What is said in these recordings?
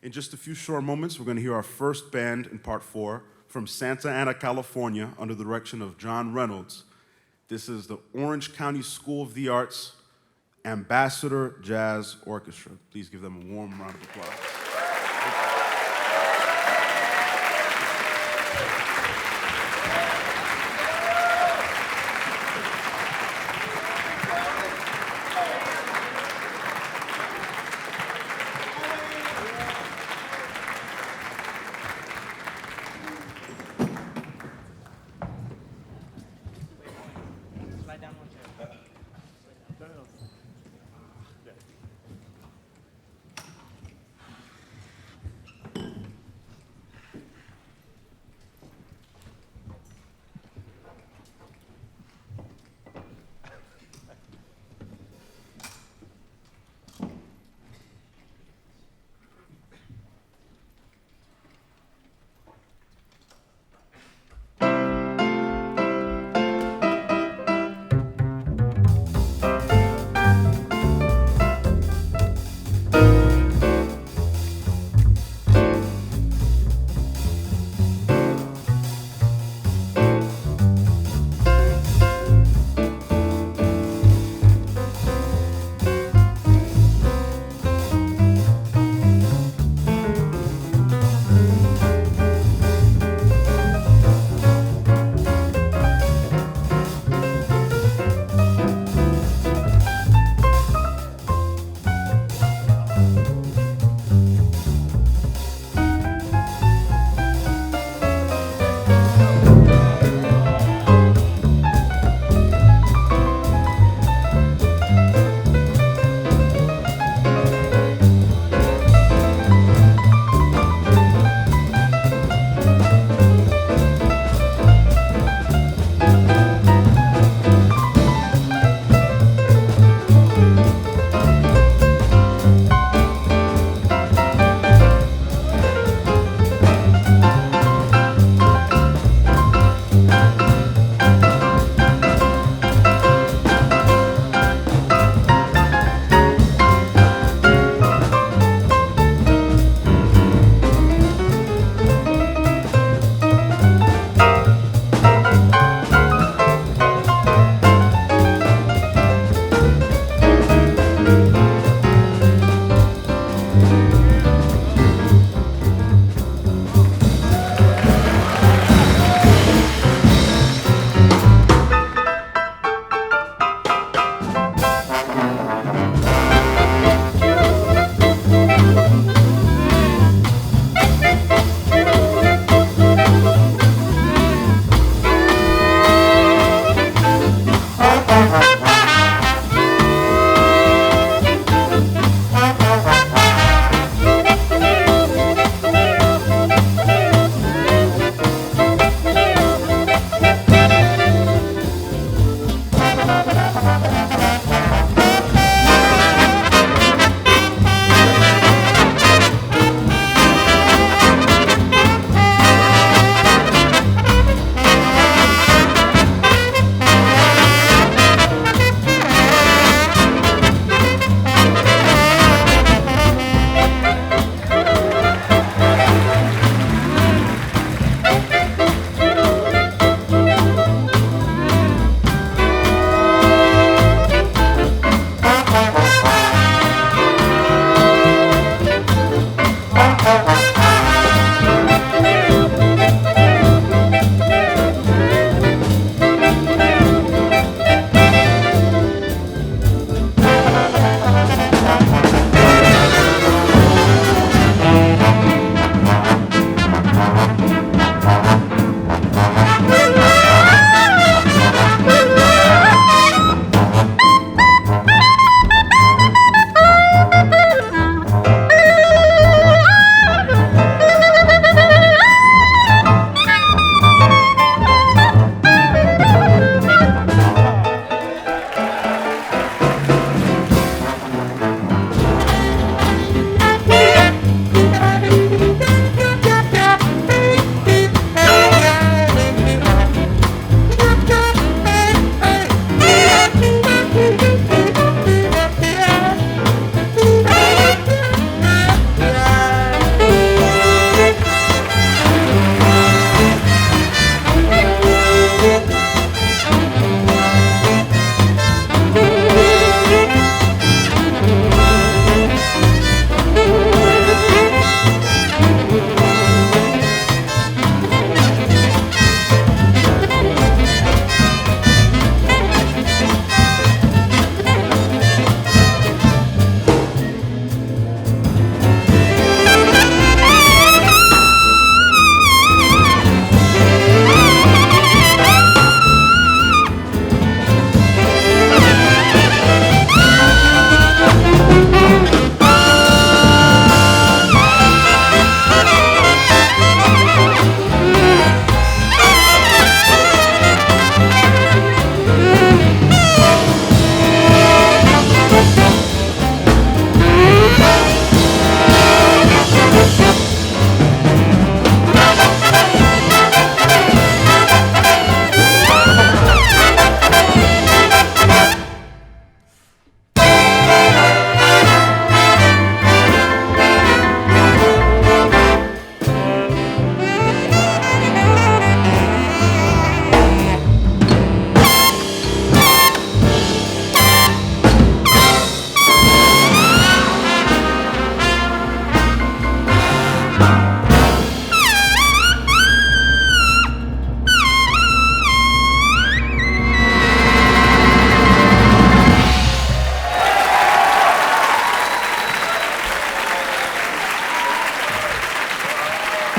In just a few short moments, we're going to hear our first band in part 4 from Santa Ana, California, under the direction of John Reynolds. This is the Orange County School of the Arts Ambassador Jazz Orchestra. Please give them a warm round of applause.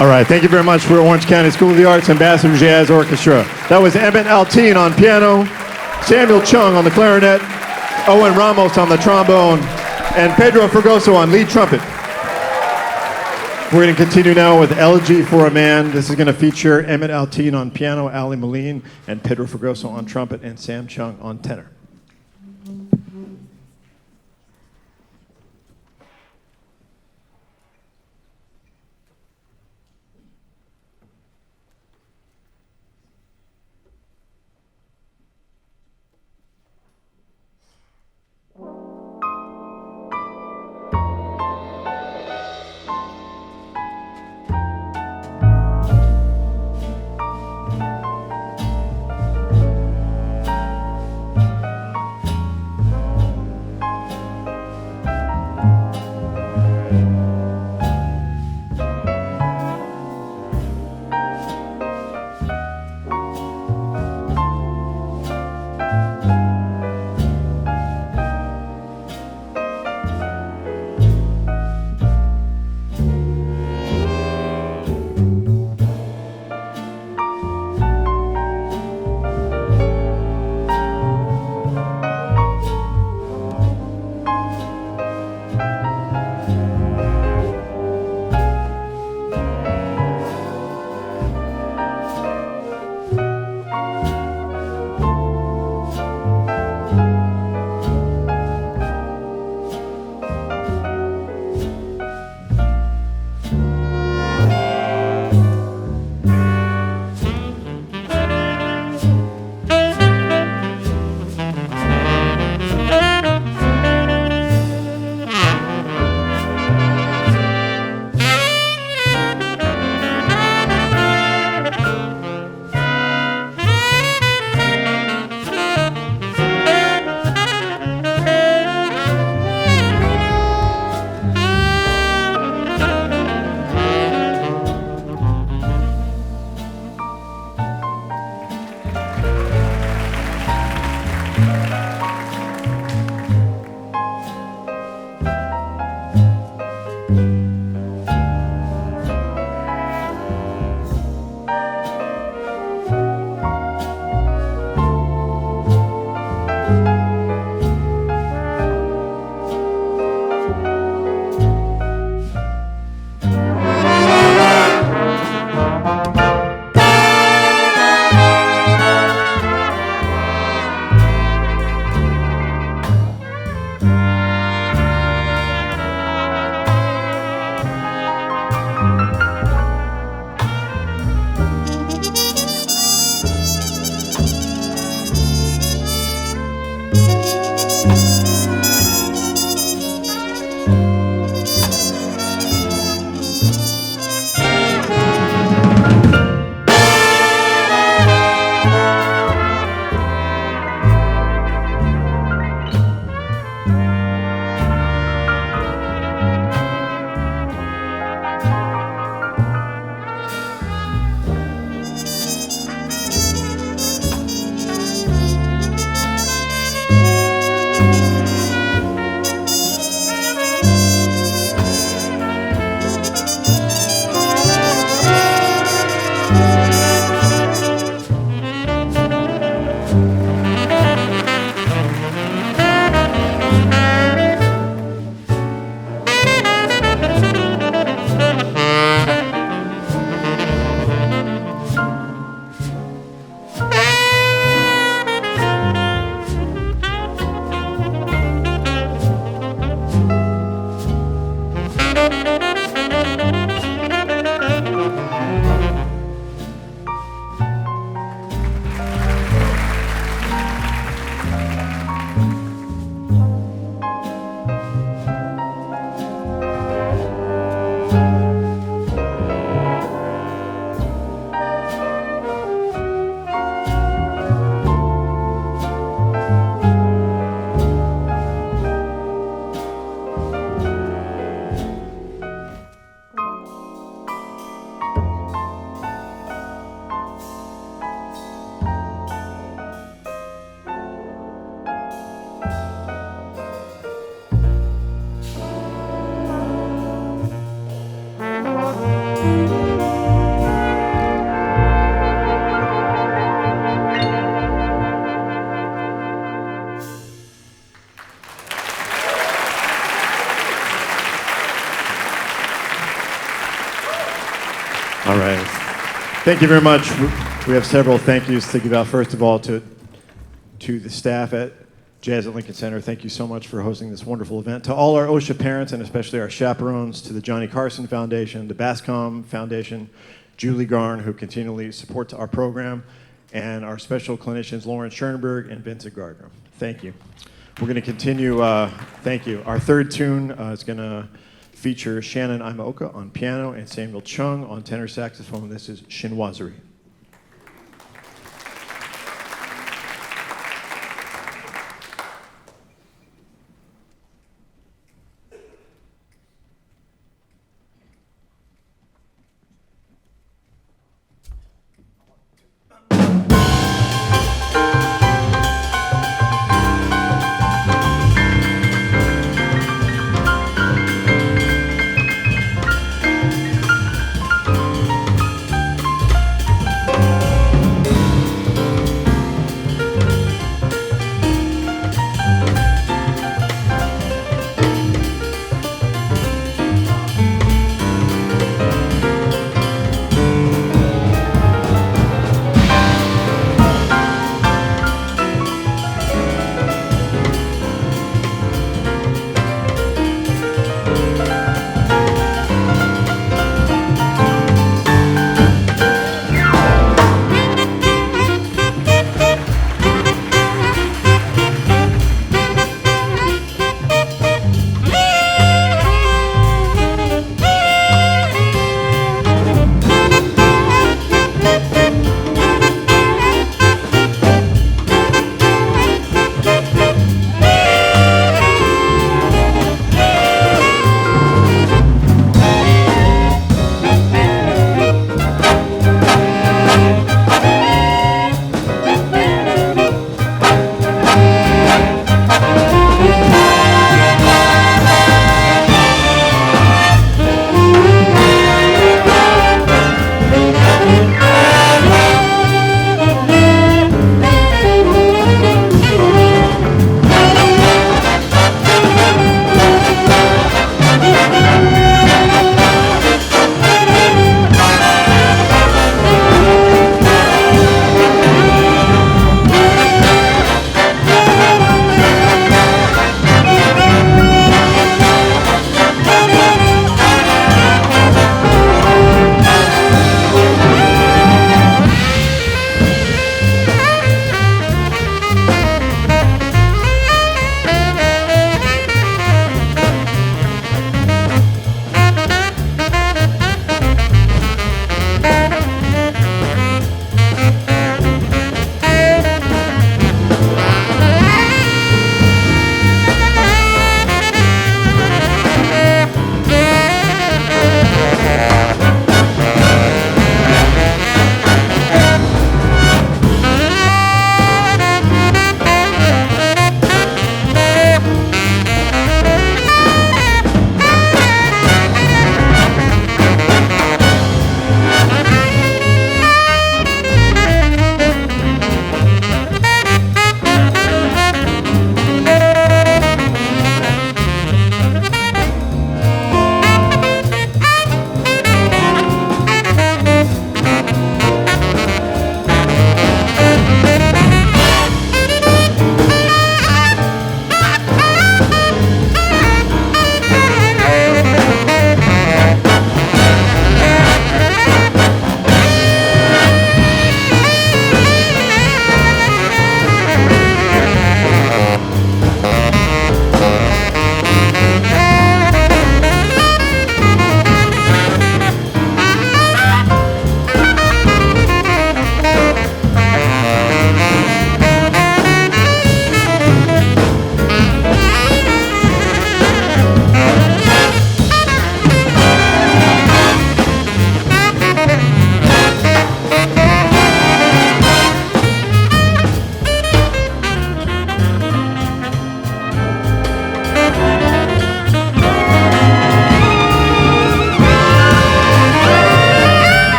All right, thank you very much for Orange County School of the Arts Ambassador Jazz Orchestra. That was Emmett Altine on piano, Samuel Chung on the clarinet, Owen Ramos on the trombone, and Pedro Fregoso on lead trumpet. We're going to continue now with Elegy for a Man. This is going to feature Emmett Altine on piano, Ali Moline, and Pedro Fregoso on trumpet, and Sam Chung on tenor. All right. Thank you very much. We have several thank yous to give out. First of all, to the staff at Jazz at Lincoln Center, thank you so much for hosting this wonderful event. To all our OSHA parents, and especially our chaperones, to the Johnny Carson Foundation, the Bascom Foundation, Julie Garn, who continually supports our program, and our special clinicians, Lauren Schoenberg and Vincent Gardner. Thank you. We're going to continue. Thank you. Our third tune is going to feature Shannon Imaoka on piano and Samuel Chung on tenor saxophone. This is Chinoiserie.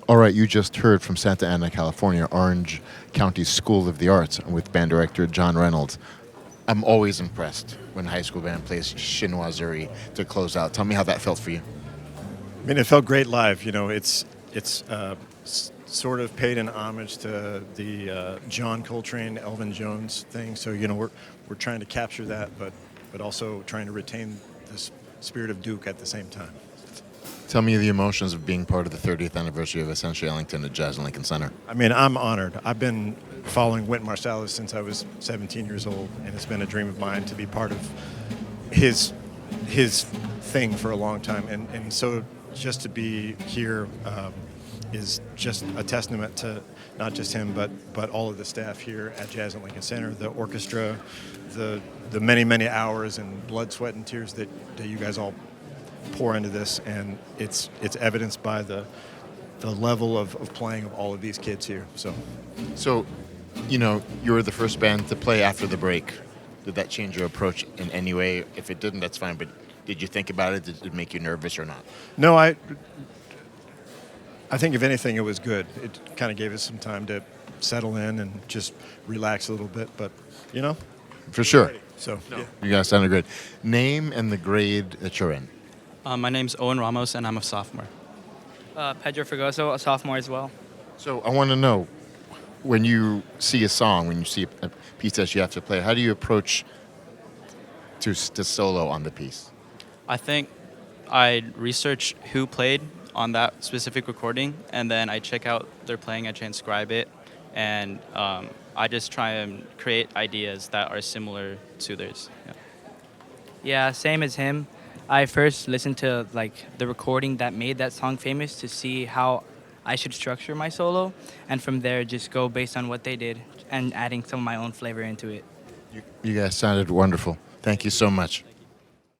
All right, you just heard from Santa Ana, California, Orange County School of the Arts with band director John Reynolds. I'm always impressed when a high school band plays Chinoiserie to close out. Tell me how that felt for you. I mean, it felt great live. You know, it's sort of paid an homage to the John Coltrane, Elvin Jones thing. So you know, we're trying to capture that, but also trying to retain this spirit of Duke at the same time. Tell me the emotions of being part of the 30th anniversary of Essentially Ellington at Jazz and Lincoln Center. I mean, I'm honored. I've been following Wynton Marsalis since I was 17 years old, and it's been a dream of mine to be part of his thing for a long time. And so just to be here is just a testament to not just him, but all of the staff here at Jazz at Lincoln Center, the orchestra, the many hours and blood, sweat, and tears that you guys all pour into this, and it's evidenced by the level of playing of all of these kids here. So, you know, you were the first band to play after the break. Did that change your approach in any way? If it didn't, that's fine, but did you think about it? Did it make you nervous or not? No, I think if anything, it was good. It kind of gave us some time to settle in and just relax a little bit, but, you know. For sure. So, yeah. You guys sounded great. Name and the grade that you're in. My name's Owen Ramos, and I'm a sophomore. Pedro Fregoso, a sophomore as well. So I want to know, when you see a song, when you see a piece that you have to play, how do you approach to solo on the piece? I think I research who played on that specific recording, and then I check out their playing, I transcribe it, and I just try and create ideas that are similar to theirs. Yeah, same as him. I first listened to like the recording that made that song famous to see how I should structure my solo, and from there just go based on what they did and adding some of my own flavor into it. You guys sounded wonderful. Thank you so much.